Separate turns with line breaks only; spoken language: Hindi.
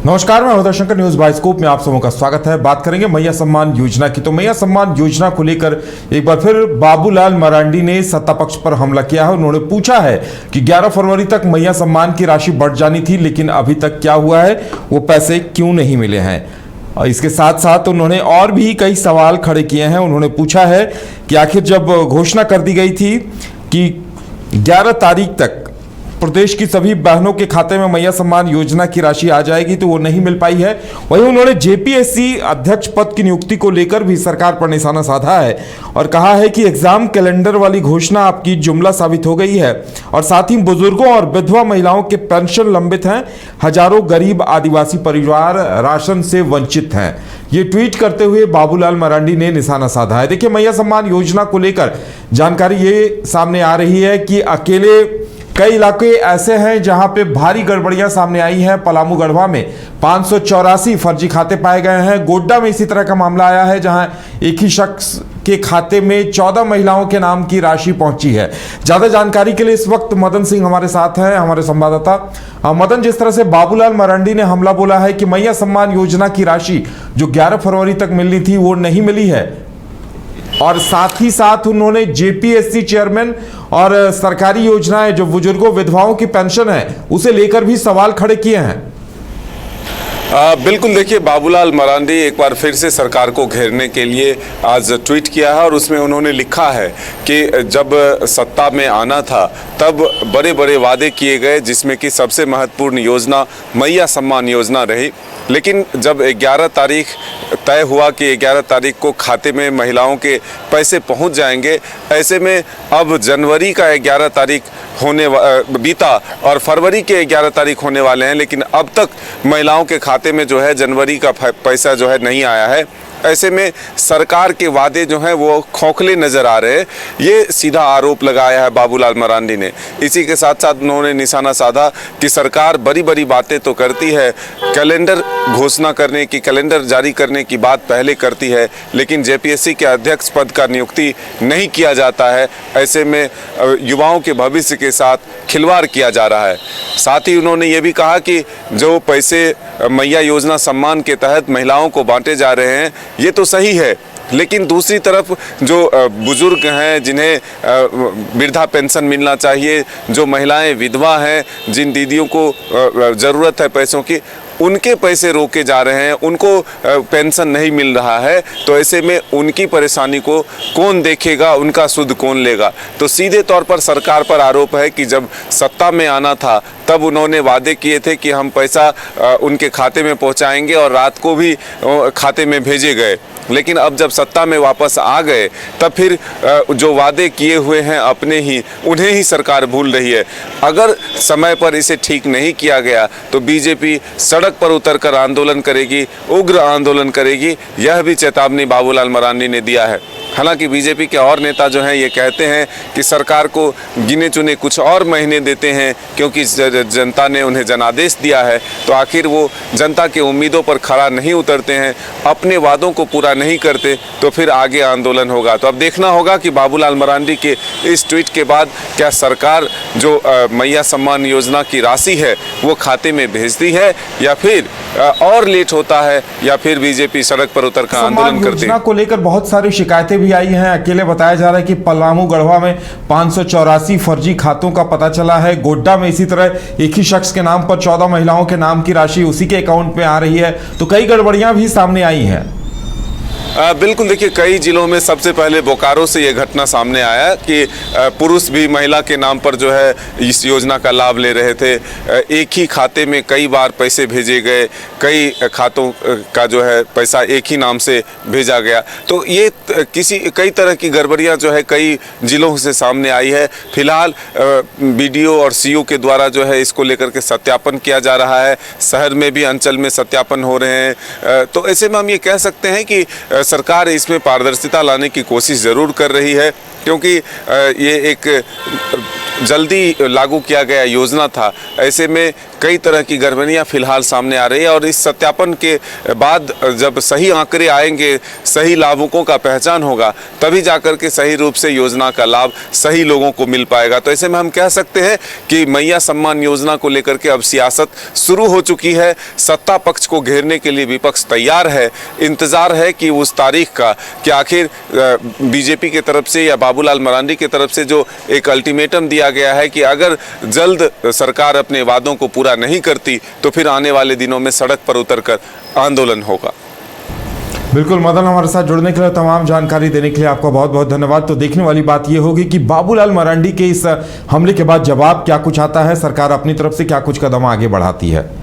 नमस्कार, मैं हृदय शंकर, न्यूज बाइस्कोप में आप सबों का स्वागत है। बात करेंगे मैया सम्मान योजना की। तो मैया सम्मान योजना को लेकर एक बार फिर बाबूलाल मरांडी ने सत्ता पक्ष पर हमला किया है। उन्होंने पूछा है कि 11 फरवरी तक मैया सम्मान की राशि बढ़ जानी थी, लेकिन अभी तक क्या हुआ है, वो पैसे क्यों नहीं मिले हैं। और इसके साथ साथ उन्होंने और भी कई सवाल खड़े किए हैं। उन्होंने पूछा है कि आखिर जब घोषणा कर दी गई थी कि 11 तारीख तक प्रदेश की सभी बहनों के खाते में मैया सम्मान योजना की राशि आ जाएगी, तो वो नहीं मिल पाई है। वहीं उन्होंने जेपीएससी अध्यक्ष पद की नियुक्ति को लेकर भी सरकार पर निशाना साधा है और कहा है कि एग्जाम कैलेंडर वाली घोषणा आपकी जुमला साबित हो गई है। और साथ ही बुजुर्गों और विधवा महिलाओं के पेंशन लंबित हैं। हजारों गरीब आदिवासी परिवार राशन से वंचित हैं। ये ट्वीट करते हुए बाबूलाल मरांडी ने निशाना साधा है। देखिए, मैया सम्मान योजना को लेकर जानकारी ये सामने आ रही है कि अकेले कई इलाके ऐसे हैं जहां पे भारी गड़बड़ियां सामने आई हैं। पलामू गढ़वा में 584 फर्जी खाते पाए गए हैं। गोड्डा में इसी तरह का मामला आया है, जहां एक ही शख्स के खाते में 14 महिलाओं के नाम की राशि पहुंची है। ज्यादा जानकारी के लिए इस वक्त मदन सिंह हमारे साथ हैं, हमारे संवाददाता। मदन, जिस तरह से बाबूलाल मरांडी ने हमला बोला है कि मैया सम्मान योजना की राशि जो 11 फरवरी तक मिलनी थी वो नहीं मिली है, और साथ ही साथ उन्होंने जेपीएससी चेयरमैन और सरकारी योजनाएं जो बुजुर्गों विधवाओं की पेंशन है उसे लेकर भी सवाल खड़े किए हैं।
बिल्कुल, देखिए, बाबूलाल मरांडी एक बार फिर से सरकार को घेरने के लिए आज ट्वीट किया है और उसमें उन्होंने लिखा है कि जब सत्ता में आना था तब बड़े बड़े वादे किए गए, जिसमें कि सबसे महत्वपूर्ण योजना मैया सम्मान योजना रही। लेकिन जब 11 तारीख तय हुआ कि 11 तारीख को खाते में महिलाओं के पैसे पहुंच जाएंगे, ऐसे में अब जनवरी का 11 तारीख बीता और फरवरी के 11 तारीख होने वाले हैं, लेकिन अब तक महिलाओं के खाते में जो है जनवरी का पैसा जो है नहीं आया है। ऐसे में सरकार के वादे जो हैं वो खोखले नज़र आ रहे हैं। ये सीधा आरोप लगाया है बाबूलाल मरांडी ने। इसी के साथ साथ उन्होंने निशाना साधा कि सरकार बड़ी बड़ी बातें तो करती है, कैलेंडर घोषणा करने की, कैलेंडर जारी करने की बात पहले करती है, लेकिन जेपीएससी के अध्यक्ष पद का नियुक्ति नहीं किया जाता है। ऐसे में युवाओं के भविष्य के साथ खिलवाड़ किया जा रहा है। साथ ही उन्होंने ये भी कहा कि जो पैसे मैया योजना सम्मान के तहत महिलाओं को बांटे जा रहे हैं ये तो सही है, लेकिन दूसरी तरफ जो बुजुर्ग हैं जिन्हें वृद्धा पेंशन मिलना चाहिए, जो महिलाएं विधवा हैं, जिन दीदियों को ज़रूरत है पैसों की, उनके पैसे रोके जा रहे हैं, उनको पेंशन नहीं मिल रहा है। तो ऐसे में उनकी परेशानी को कौन देखेगा, उनका सुध कौन लेगा। तो सीधे तौर पर सरकार पर आरोप है कि जब सत्ता में आना था तब उन्होंने वादे किए थे कि हम पैसा उनके खाते में पहुंचाएंगे और रात को भी खाते में भेजे गए, लेकिन अब जब सत्ता में वापस आ गए तब फिर जो वादे किए हुए हैं अपने ही, उन्हें ही सरकार भूल रही है। अगर समय पर इसे ठीक नहीं किया गया तो बीजेपी सड़क पर उतरकर आंदोलन करेगी, उग्र आंदोलन करेगी। यह भी चेतावनी बाबूलाल मरांडी ने दिया है। हालांकि बीजेपी के और नेता जो हैं ये कहते हैं कि सरकार को गिने चुने कुछ और महीने देते हैं, क्योंकि जनता ने उन्हें जनादेश दिया है। तो आखिर वो जनता के उम्मीदों पर खरा नहीं उतरते हैं, अपने वादों को पूरा नहीं करते, तो फिर आगे आंदोलन होगा। तो अब देखना होगा कि बाबूलाल मरांडी के इस ट्वीट के बाद क्या सरकार जो मैया सम्मान योजना की राशि है वो खाते में भेजती है, या फिर और लेट होता है, या फिर बीजेपी सड़क पर उतरकर आंदोलन करती है।
योजना को लेकर बहुत सारी शिकायतें भी आई हैं। अकेले बताया जा रहा है कि पलामू गढ़वा में 584 फर्जी खातों का पता चला है। गोड्डा में इसी तरह एक ही शख्स के नाम पर 14 महिलाओं के नाम की राशि उसी के अकाउंट में आ रही है। तो कई गड़बड़ियां भी सामने आई हैं।
बिल्कुल, देखिए, कई जिलों में सबसे पहले बोकारो से ये घटना सामने आया कि पुरुष भी महिला के नाम पर जो है इस योजना का लाभ ले रहे थे। एक ही खाते में कई बार पैसे भेजे गए, कई खातों का जो है पैसा एक ही नाम से भेजा गया। तो ये कई तरह की गड़बड़ियां जो है कई जिलों से सामने आई है। फिलहाल बीडीओ और सीओ के द्वारा जो है इसको लेकर के सत्यापन किया जा रहा है। शहर में भी अंचल में सत्यापन हो रहे हैं। तो ऐसे में हम ये कह सकते हैं कि सरकार इसमें पारदर्शिता लाने की कोशिश ज़रूर कर रही है, क्योंकि ये एक जल्दी लागू किया गया योजना था। ऐसे में कई तरह की गड़बड़ियां फिलहाल सामने आ रही है और इस सत्यापन के बाद जब सही आंकड़े आएंगे, सही लाभुकों का पहचान होगा, तभी जाकर के सही रूप से योजना का लाभ सही लोगों को मिल पाएगा। तो ऐसे में हम कह सकते हैं कि मैया सम्मान योजना को लेकर के अब सियासत शुरू हो चुकी है। सत्ता पक्ष को घेरने के लिए विपक्ष तैयार है। इंतजार है कि उस तारीख का कि आखिर बीजेपी की तरफ से या बाबूलाल मरांडी की तरफ से जो एक अल्टीमेटम दिया गया है कि अगर जल्द सरकार अपने वादों को पूरा नहीं करती तो फिर आने वाले दिनों में सड़क पर उतरकर आंदोलन होगा।
बिल्कुल मदन, हमारे साथ जुड़ने के लिए, तमाम जानकारी देने के लिए आपका बहुत बहुत धन्यवाद। तो देखने वाली बात यह होगी कि बाबूलाल मरांडी के इस हमले के बाद जवाब क्या कुछ आता है, सरकार अपनी तरफ से क्या कुछ कदम आगे बढ़ाती है।